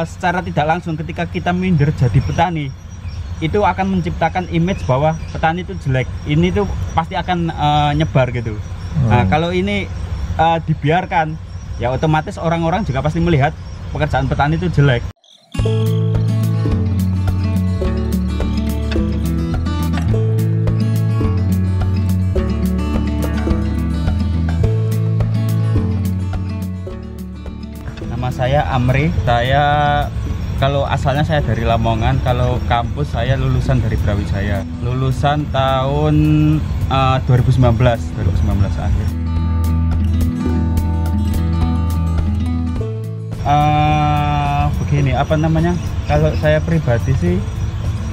secara tidak langsung ketika kita minder jadi petani itu akan menciptakan image bahwa petani itu jelek. Ini tuh pasti akan nyebar gitu. Nah, kalau ini dibiarkan, ya otomatis orang-orang juga pasti melihat pekerjaan petani itu jelek. Nama saya Amri. Saya kalau asalnya saya dari Lamongan, kalau kampus saya lulusan dari Brawijaya. Lulusan tahun 2019 akhir. Begini, apa namanya? Kalau saya pribadi sih,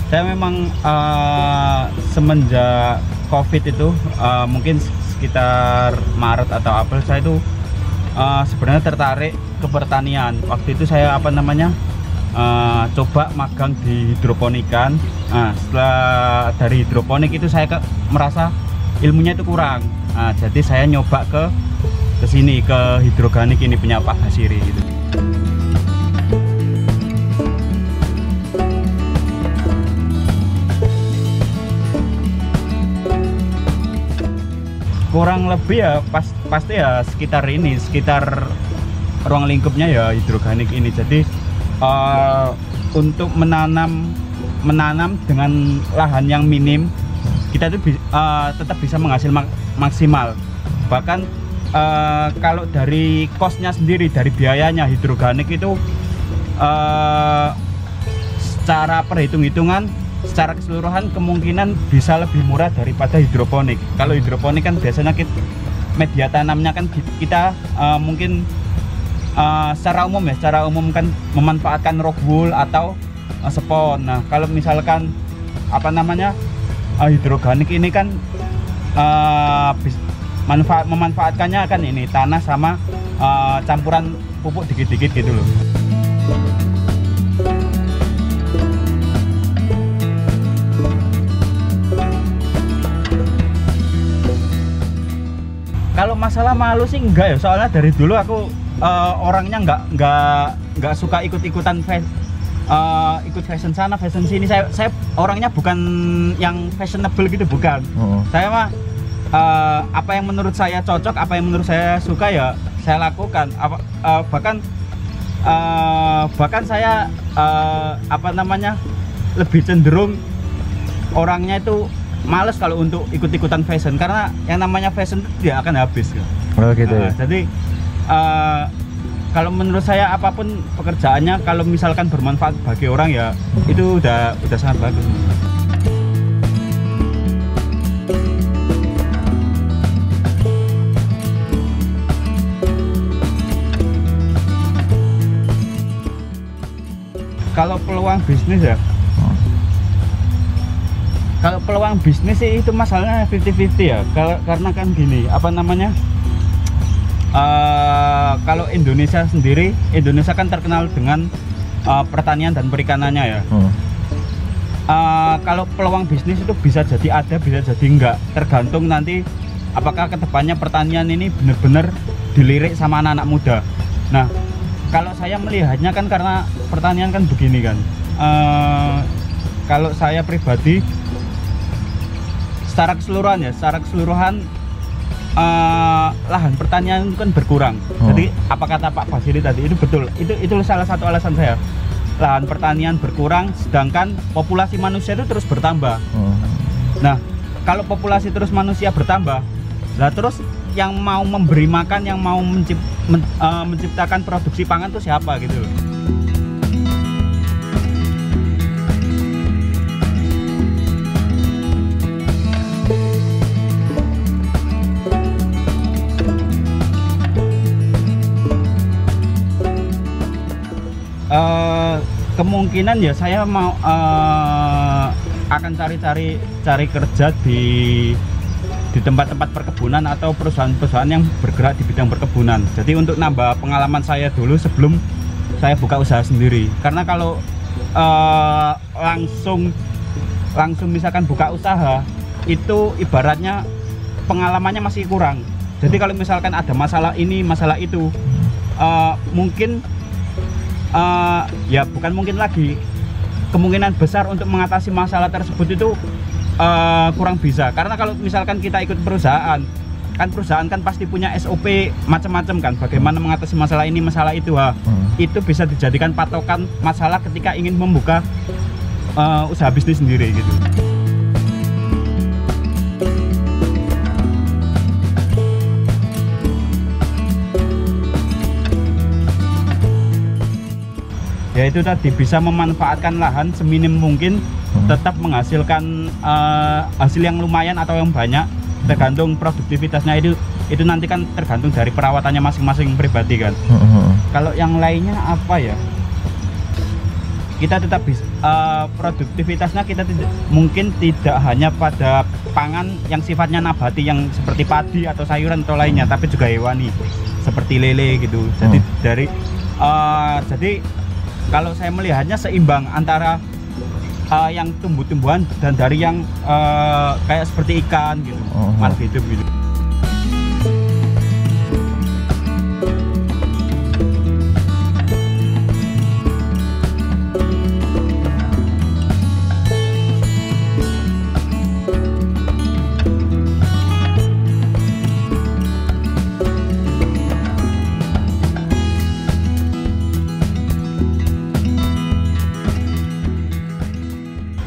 saya memang semenjak COVID itu mungkin sekitar Maret atau April saya itu sebenarnya tertarik ke pertanian. Waktu itu saya apa namanya coba magang di hidroponikan. Nah, setelah dari hidroponik itu saya merasa ilmunya itu kurang. Nah, jadi saya nyoba ke sini, ke hidroganik ini punya Pak Basiri gitu. Kurang lebih ya pasti ya sekitar ini, sekitar ruang lingkupnya ya hidroganik ini. Jadi untuk menanam dengan lahan yang minim kita itu tetap bisa menghasilkan maksimal. Bahkan kalau dari cost-nya sendiri, dari biayanya, hidroganik itu secara perhitung-hitungan, secara keseluruhan kemungkinan bisa lebih murah daripada hidroponik. Kalau hidroponik kan biasanya media tanamnya kan kita mungkin secara umum kan memanfaatkan rock wool atau spon. Nah, kalau misalkan apa namanya hidroganik ini kan memanfaatkannya kan ini tanah sama campuran pupuk dikit-dikit gitu loh. Kalau masalah malu sih enggak ya, soalnya dari dulu aku orangnya nggak suka ikut-ikutan ikut fashion sana fashion sini. Saya orangnya bukan yang fashionable gitu, bukan. Saya mah apa yang menurut saya cocok, apa yang menurut saya suka ya saya lakukan. Bahkan saya apa namanya lebih cenderung orangnya itu males kalau untuk ikut-ikutan fashion, karena yang namanya fashion itu dia akan habis ya. Oh gitu ya. Jadi kalau menurut saya apapun pekerjaannya kalau misalkan bermanfaat bagi orang ya itu udah sangat bagus. Kalau peluang bisnis ya, kalau peluang bisnis sih itu masalahnya 50-50 ya. Karena kan gini, apa namanya, kalau Indonesia sendiri, Indonesia kan terkenal dengan pertanian dan perikanannya ya. Kalau peluang bisnis itu bisa jadi ada, bisa jadi enggak, tergantung nanti apakah kedepannya pertanian ini benar-benar dilirik sama anak-anak muda. Nah, kalau saya melihatnya kan karena pertanian kan begini kan, kalau saya pribadi secara keseluruhan lahan pertanian itu kan berkurang. Jadi apa kata Pak Basiri tadi itu betul, itu salah satu alasan saya. Lahan pertanian berkurang sedangkan populasi manusia itu terus bertambah. Nah, kalau populasi terus manusia bertambah, lah terus yang mau memberi makan, yang mau menciptakan produksi pangan itu siapa gitu loh. Kemungkinan ya saya mau akan cari kerja di tempat-tempat perkebunan atau perusahaan-perusahaan yang bergerak di bidang perkebunan. Jadi untuk nambah pengalaman saya dulu sebelum saya buka usaha sendiri. Karena kalau langsung misalkan buka usaha itu ibaratnya pengalamannya masih kurang. Jadi kalau misalkan ada masalah ini, masalah itu, mungkin ya bukan mungkin lagi, kemungkinan besar untuk mengatasi masalah tersebut itu kurang bisa. Karena kalau misalkan kita ikut perusahaan kan pasti punya SOP macam-macam kan, bagaimana mengatasi masalah ini masalah itu. Itu bisa dijadikan patokan masalah ketika ingin membuka usaha bisnis sendiri gitu. Ya itu tadi, bisa memanfaatkan lahan seminim mungkin, tetap menghasilkan hasil yang lumayan atau yang banyak, tergantung produktivitasnya. Itu nanti kan tergantung dari perawatannya masing-masing pribadi kan. Kalau yang lainnya apa ya, kita tetap bisa produktivitasnya kita mungkin tidak hanya pada pangan yang sifatnya nabati yang seperti padi atau sayuran atau lainnya, tapi juga hewani seperti lele gitu. Jadi jadi kalau saya melihatnya seimbang antara yang tumbuh-tumbuhan dan dari yang kayak seperti ikan gitu, makhluk hidup gitu.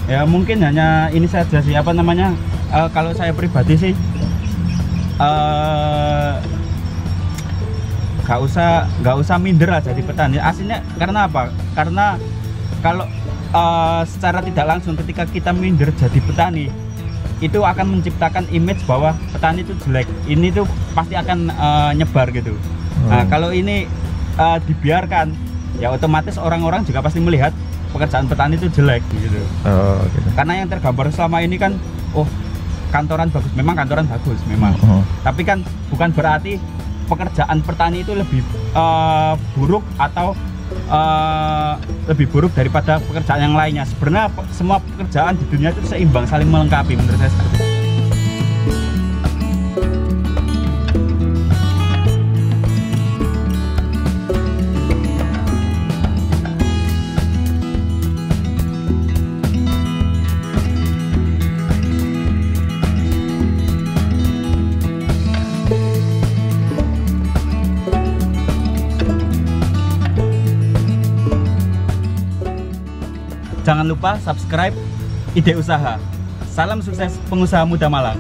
Ya mungkin hanya ini saja sih, apa namanya, kalau saya pribadi sih nggak usah minder lah jadi petani aslinya. Karena apa? Karena kalau secara tidak langsung ketika kita minder jadi petani, itu akan menciptakan image bahwa petani itu jelek. Ini tuh pasti akan nyebar gitu. Nah kalau ini dibiarkan, ya otomatis orang-orang juga pasti melihat pekerjaan petani itu jelek gitu. Gitu. Karena yang tergambar selama ini kan, oh kantoran bagus, memang kantoran bagus memang. Tapi kan bukan berarti pekerjaan petani itu lebih buruk atau lebih buruk daripada pekerjaan yang lainnya. Sebenarnya semua pekerjaan di dunia itu seimbang, saling melengkapi menurut saya seperti itu. Jangan lupa subscribe Ide Usaha. Salam sukses pengusaha muda Malang.